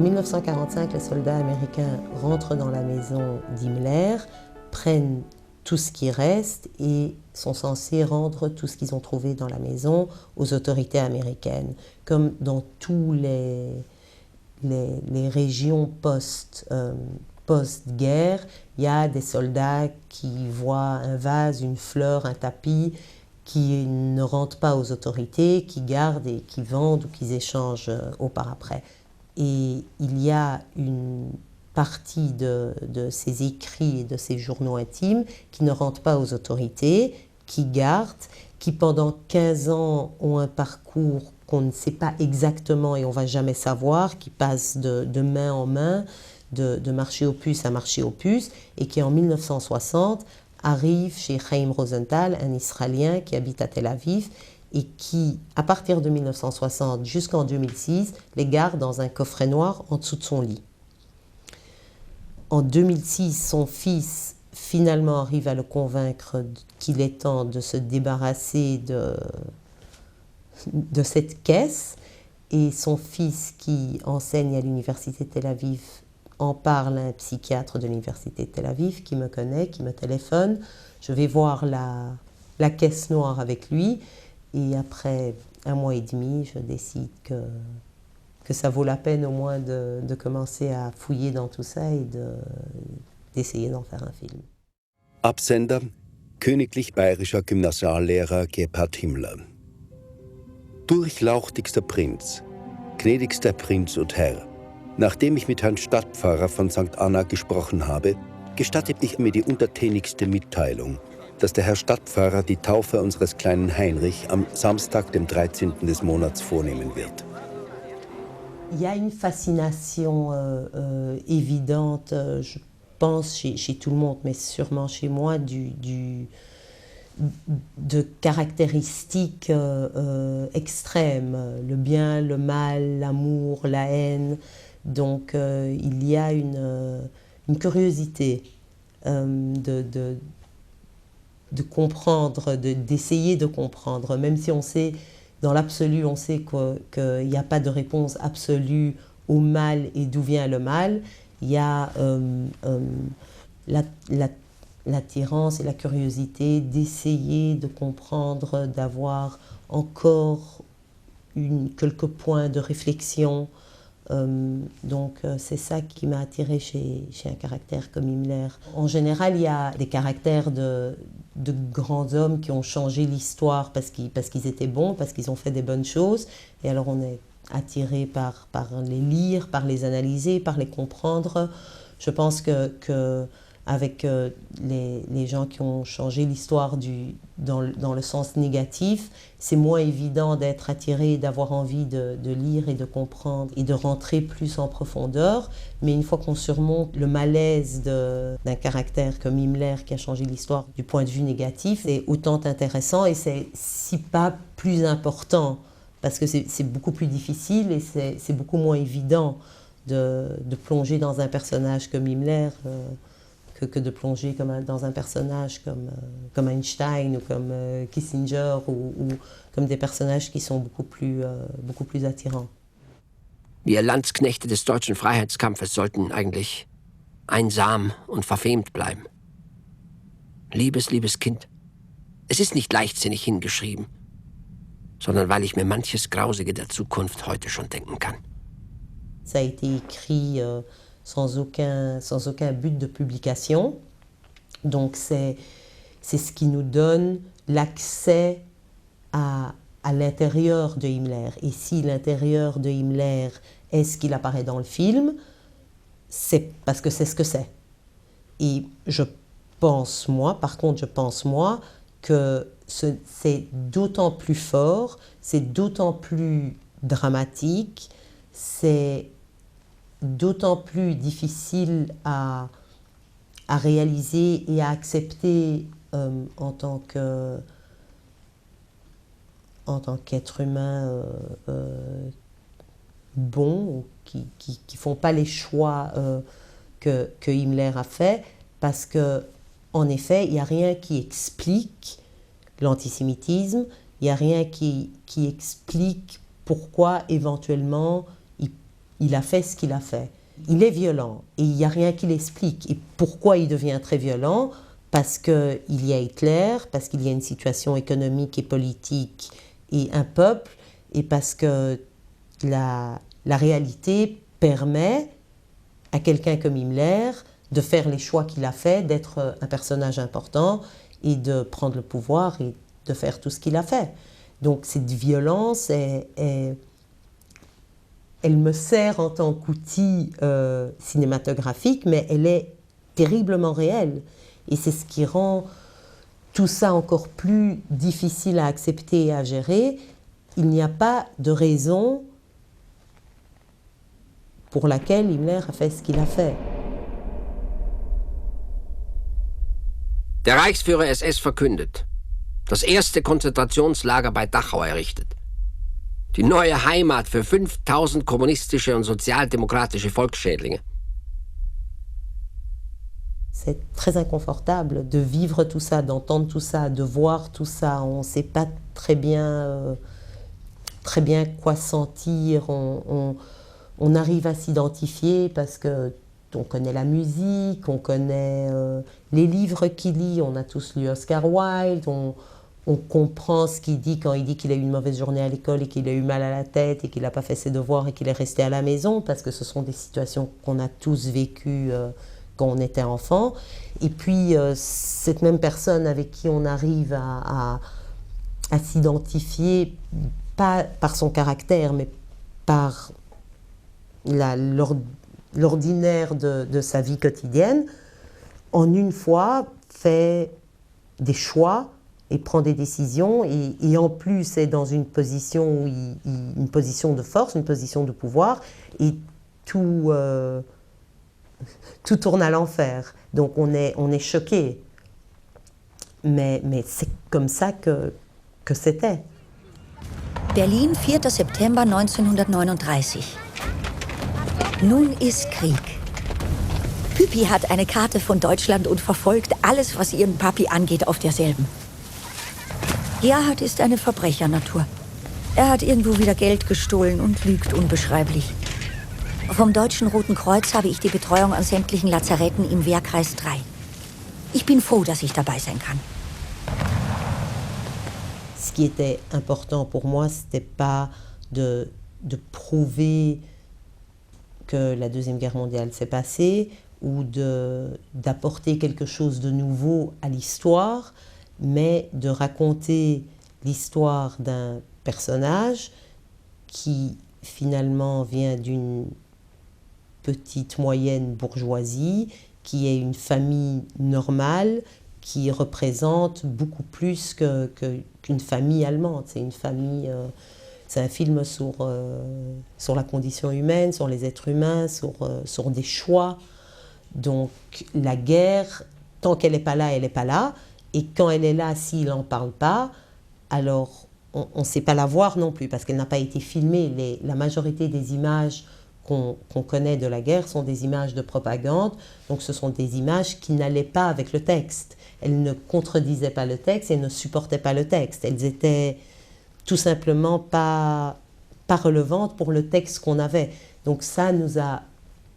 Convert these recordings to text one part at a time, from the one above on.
En 1945, les soldats américains rentrent dans la maison d'Himmler, prennent tout ce qui reste et sont censés rendre tout ce qu'ils ont trouvé dans la maison aux autorités américaines. Comme dans tous les régions post-guerre, il y a des soldats qui voient un vase, une fleur, un tapis, qui ne rendent pas aux autorités, qui gardent et qui vendent ou qui échangent au par après. Et il y a une partie de ces écrits et de ces journaux intimes qui ne rendent pas aux autorités, qui gardent, qui pendant 15 ans ont un parcours qu'on ne sait pas exactement et on ne va jamais savoir, qui passe de main en main, de marché aux puces à marché aux puces, et qui en 1960 arrive chez Chaim Rosenthal, un Israélien qui habite à Tel Aviv, et qui, à partir de 1960 jusqu'en 2006, les garde dans un coffret noir en dessous de son lit. En 2006, son fils finalement arrive à le convaincre qu'il est temps de se débarrasser de cette caisse, et son fils qui enseigne à l'université de Tel Aviv en parle à un psychiatre de l'université de Tel Aviv qui me connaît, qui me téléphone. Je vais voir la caisse noire avec lui, et après 1 mois et demi, je décide que ça vaut la peine au moins de commencer à fouiller dans tout ça et d'essayer d'en faire un film. Absender, Königlich Bayerischer Gymnasiallehrer Gebhard Himmler. Durchlauchtigster Prinz, gnädigster Prinz und Herr, nachdem ich mit Herrn Stadtpfarrer von St. Anna gesprochen habe, gestattet ich mir die untertänigste Mitteilung, dass der Herr Stadtpfarrer die Taufe unseres kleinen Heinrich am Samstag, dem 13. des Monats vornehmen wird. Il y a une fascination évidente, je pense, chez tout le monde, mais sûrement chez moi, de caractéristiques extrêmes, le bien, le mal, l'amour, la haine. Donc il y a une curiosité de comprendre, d'essayer de comprendre, même si on sait, dans l'absolu, on sait qu'il n'y a pas de réponse absolue au mal et d'où vient le mal. Il y a l'attirance et la curiosité d'essayer de comprendre, d'avoir encore quelques points de réflexion. Donc c'est ça qui m'a attirée chez un caractère comme Himmler. En général, il y a des caractères de grands hommes qui ont changé l'histoire parce qu'ils étaient bons, parce qu'ils ont fait des bonnes choses. Et alors on est attiré par les lire, par les analyser, par les comprendre. Je pense que avec les gens qui ont changé l'histoire dans le sens négatif, c'est moins évident d'être attiré, d'avoir envie de lire et de comprendre et de rentrer plus en profondeur. Mais une fois qu'on surmonte le malaise d'un caractère comme Himmler qui a changé l'histoire du point de vue négatif, c'est autant intéressant et c'est si pas plus important parce que c'est beaucoup plus difficile et c'est beaucoup moins évident de plonger dans un personnage comme Himmler que de plonger dans un personnage comme Einstein ou comme Kissinger ou comme des personnages qui sont beaucoup plus attirants. Wir Landsknechte des deutschen Freiheitskampfes sollten eigentlich einsam und verfemt bleiben. Liebes Kind, es ist nicht leichtsinnig hingeschrieben, sondern weil ich mir manches Grausige der Zukunft heute schon denken kann. Ça a été écrit sans aucun but de publication. Donc c'est ce qui nous donne l'accès à l'intérieur de Himmler. Et si l'intérieur de Himmler est ce qu'il apparaît dans le film, c'est parce que c'est ce que c'est. Et je pense moi que c'est d'autant plus fort, c'est d'autant plus dramatique, c'est d'autant plus difficile à réaliser et à accepter en tant qu'être humain bon, qui ne font pas les choix que Himmler a fait, parce que en effet, il n'y a rien qui explique l'antisémitisme, il n'y a rien qui explique pourquoi éventuellement il a fait ce qu'il a fait. Il est violent et il n'y a rien qui l'explique. Et pourquoi il devient très violent? Parce qu'il y a Hitler, parce qu'il y a une situation économique et politique et un peuple, et parce que la réalité permet à quelqu'un comme Himmler de faire les choix qu'il a fait, d'être un personnage important et de prendre le pouvoir et de faire tout ce qu'il a fait. Donc cette violence, elle me sert en tant qu'outil cinématographique, mais elle est terriblement réelle. Et c'est ce qui rend tout ça encore plus difficile à accepter et à gérer. Il n'y a pas de raison pour laquelle Himmler a fait ce qu'il a fait. Der Reichsführer SS verkündet, das erste Konzentrationslager bei Dachau errichtet. Die neue Heimat für 5000 kommunistische und sozialdemokratische Volksschädlinge. C'est très inconfortable de vivre tout ça, d'entendre tout ça, de voir tout ça. On ne sait pas très bien quoi sentir. On arrive à s'identifier parce qu'on connaît la musique, on connaît les livres qu'il lit. On a tous lu Oscar Wilde. On comprend ce qu'il dit quand il dit qu'il a eu une mauvaise journée à l'école et qu'il a eu mal à la tête et qu'il n'a pas fait ses devoirs et qu'il est resté à la maison, parce que ce sont des situations qu'on a tous vécues quand on était enfant. Et puis cette même personne avec qui on arrive à s'identifier, pas par son caractère, mais par l'ordinaire de sa vie quotidienne, en une fois fait des choix et prend des décisions, et en plus est dans une position, une position de force, une position de pouvoir, et tout tourne à l'enfer. Donc on est choqué. Mais c'est comme ça que c'était. Berlin, 4. September 1939. Nun ist Krieg. Püppi hat eine Karte von Deutschland und verfolgt alles, was ihren Papi angeht, auf derselben. Gerhard ist eine Verbrechernatur. Er hat irgendwo wieder Geld gestohlen und lügt unbeschreiblich. Vom Deutschen Roten Kreuz habe ich die Betreuung an sämtlichen Lazaretten im Wehrkreis 3. Ich bin froh, dass ich dabei sein kann. Ce qui était important pour moi, c'était pas de prouver que la Deuxième Guerre mondiale s'est passée ou d'apporter quelque chose de nouveau à l'histoire, mais de raconter l'histoire d'un personnage qui finalement vient d'une petite moyenne bourgeoisie, qui est une famille normale, qui représente beaucoup plus qu'une famille allemande. C'est une famille, c'est un film sur la condition humaine, sur les êtres humains, sur des choix. Donc la guerre, tant qu'elle n'est pas là, elle n'est pas là. Et quand elle est là, s'il n'en parle pas, alors on ne sait pas la voir non plus, parce qu'elle n'a pas été filmée. La majorité des images qu'on connaît de la guerre sont des images de propagande, donc ce sont des images qui n'allaient pas avec le texte. Elles ne contredisaient pas le texte et ne supportaient pas le texte. Elles étaient tout simplement pas relevantes pour le texte qu'on avait. Donc ça nous a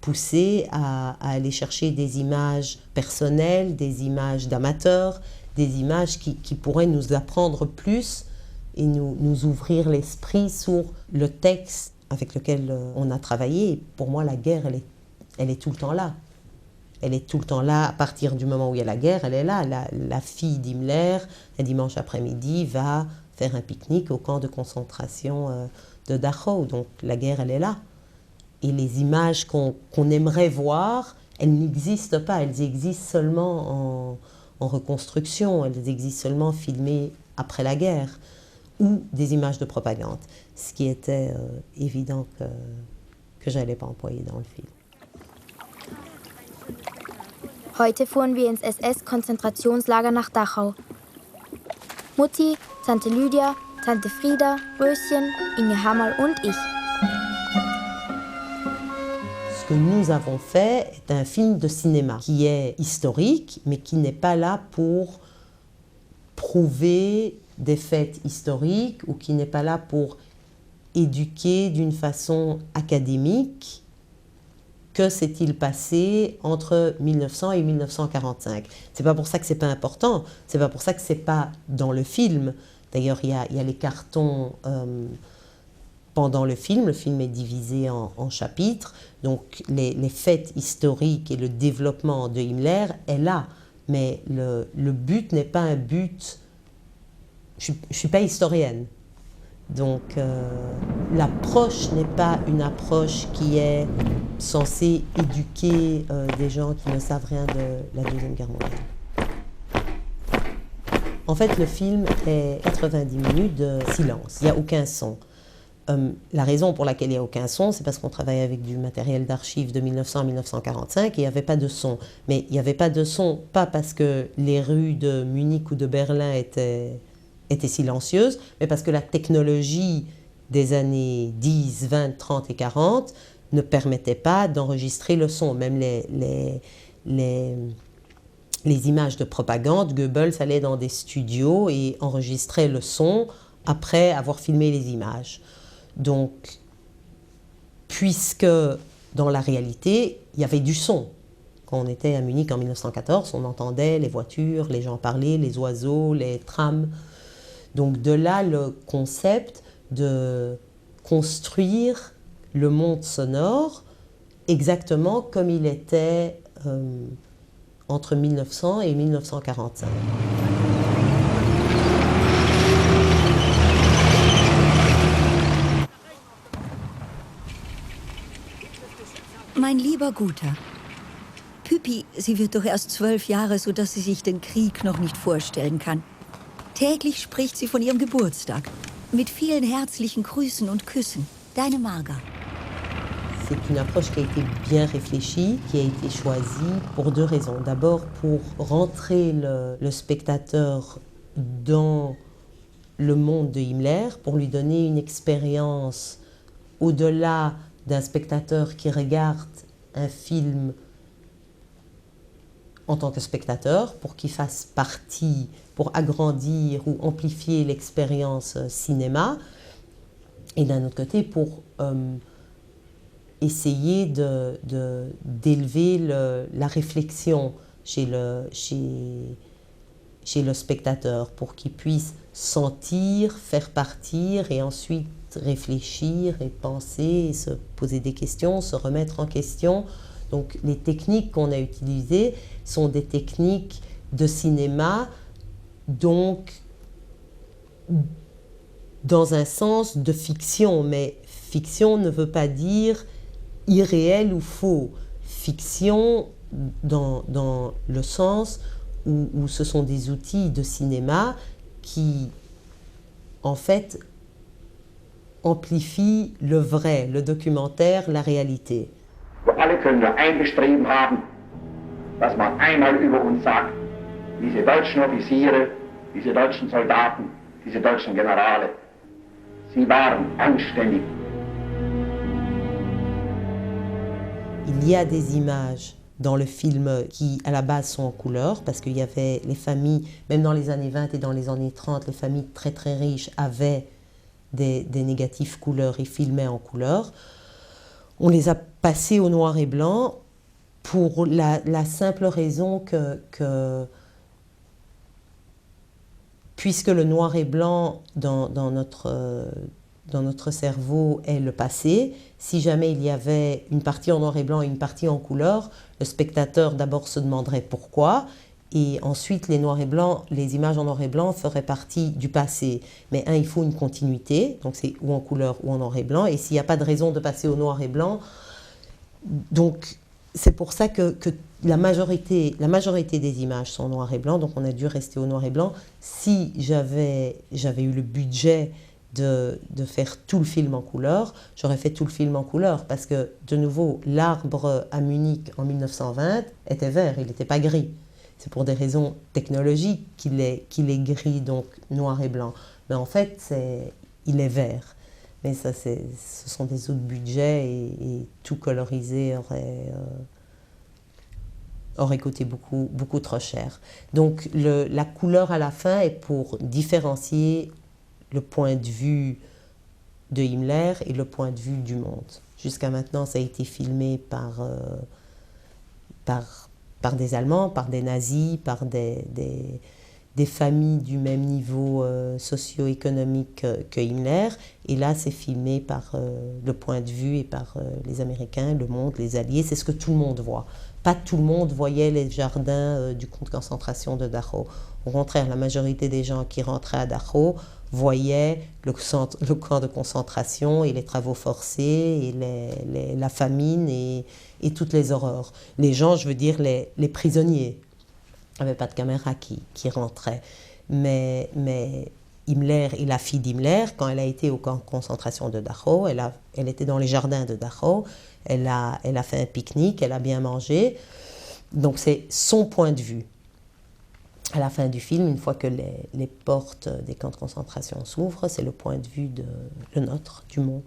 poussé à aller chercher des images personnelles, des images d'amateurs, des images qui pourraient nous apprendre plus et nous ouvrir l'esprit sur le texte avec lequel on a travaillé. Et pour moi, la guerre, elle est tout le temps là. Elle est tout le temps là. À partir du moment où il y a la guerre, elle est là. La fille d'Himmler, un dimanche après-midi, va faire un pique-nique au camp de concentration de Dachau. Donc la guerre, elle est là. Et les images qu'on aimerait voir, elles n'existent pas. Elles existent seulement en reconstruction. Elles existent seulement filmées après la guerre. Ou des images de propagande. Ce qui était évident que je n'allais pas employer dans le film. Heute fuhren wir ins SS-Konzentrationslager nach Dachau. Mutti, Tante Lydia, Tante Frieda, Röschen, Inge Hammerl und ich. Ce que nous avons fait est un film de cinéma qui est historique, mais qui n'est pas là pour prouver des faits historiques ou qui n'est pas là pour éduqué d'une façon académique. Que s'est-il passé entre 1900 et 1945? C'est pas pour ça que c'est pas important, c'est pas pour ça que c'est pas dans le film. D'ailleurs, il y a les cartons pendant le film est divisé en chapitres, donc les faits historiques et le développement de Himmler est là, mais le but n'est pas un but... Je ne suis pas historienne, donc l'approche n'est pas une approche qui est censée éduquer des gens qui ne savent rien de la Deuxième Guerre mondiale. En fait, le film est 90 minutes de silence, il n'y a aucun son. La raison pour laquelle il n'y a aucun son, c'est parce qu'on travaille avec du matériel d'archives de 1900 à 1945 et il n'y avait pas de son. Mais il n'y avait pas de son, pas parce que les rues de Munich ou de Berlin étaient silencieuses, mais parce que la technologie des années 10, 20, 30 et 40 ne permettait pas d'enregistrer le son. Même les images de propagande, Goebbels allait dans des studios et enregistrait le son après avoir filmé les images. Donc, puisque dans la réalité, il y avait du son. Quand on était à Munich en 1914, on entendait les voitures, les gens parler, les oiseaux, les trams. Donc de là le concept de construire le monde sonore exactement comme il était entre 1900 et 1945. Mein lieber Guter, Püppi, sie wird doch erst 12 Jahre, sodass sie sich den Krieg noch nicht vorstellen kann. Täglich spricht sie von ihrem Geburtstag. Mit vielen herzlichen Grüßen und Küssen. Deine Marga. C'est une approche qui a été bien réfléchie, qui a été choisie pour deux raisons. D'abord, pour rentrer le spectateur dans le monde de Himmler, pour lui donner une expérience au-delà d'un spectateur qui regarde un film en tant que spectateur, pour qu'il fasse partie, pour agrandir ou amplifier l'expérience cinéma, et d'un autre côté pour essayer d'élever la réflexion chez le spectateur, pour qu'il puisse sentir, faire partir et ensuite réfléchir et penser, et se poser des questions, se remettre en question. Donc les techniques qu'on a utilisées sont des techniques de cinéma, donc dans un sens de fiction, mais fiction ne veut pas dire irréel ou faux. Fiction dans le sens où ce sont des outils de cinéma qui, en fait, amplifient le vrai, le documentaire, la réalité. Wir alle können nur eingestreben haben, dass man einmal über uns sagt, diese deutschen Offiziere, diese deutschen Soldaten, diese deutschen Generale, sie waren anständig. Il y a des images dans le film qui, à la base, sont en couleur, parce qu'il y avait les familles, même dans les années 20 et dans les années 30, les familles très très riches avaient des négatifs couleurs et filmaient en couleur. On les a passés au noir et blanc pour la simple raison que puisque le noir et blanc dans notre cerveau est le passé, si jamais il y avait une partie en noir et blanc et une partie en couleur, le spectateur d'abord se demanderait pourquoi, et ensuite les images en noir et blanc feraient partie du passé. Mais il faut une continuité, donc c'est ou en couleur ou en noir et blanc, et s'il n'y a pas de raison de passer au noir et blanc, donc c'est pour ça que la majorité des images sont en noir et blanc, donc on a dû rester au noir et blanc. Si j'avais eu le budget de faire tout le film en couleur, j'aurais fait tout le film en couleur, parce que, de nouveau, l'arbre à Munich en 1920 était vert, il n'était pas gris. C'est pour des raisons technologiques qu'il est gris, donc noir et blanc. Mais en fait, il est vert. Mais ça, ce sont des autres budgets et tout colorisé aurait coûté beaucoup, beaucoup trop cher. Donc la couleur à la fin est pour différencier le point de vue de Himmler et le point de vue du monde. Jusqu'à maintenant, ça a été filmé par des Allemands, par des nazis, par des familles du même niveau socio-économique que Himmler. Et là, c'est filmé par le point de vue et par les Américains, le monde, les Alliés. C'est ce que tout le monde voit. Pas tout le monde voyait les jardins du camp de concentration de Dachau. Au contraire, la majorité des gens qui rentraient à Dachau voyaient le camp de concentration et les travaux forcés et la famine et toutes les horreurs. Les gens, je veux dire les prisonniers. Il n'y avait pas de caméra qui rentrait. Mais Himmler et la fille d'Himmler, quand elle a été au camp de concentration de Dachau, elle était dans les jardins de Dachau, elle a fait un pique-nique, elle a bien mangé. Donc c'est son point de vue. À la fin du film, une fois que les portes des camps de concentration s'ouvrent, c'est le point de vue le nôtre, du monde.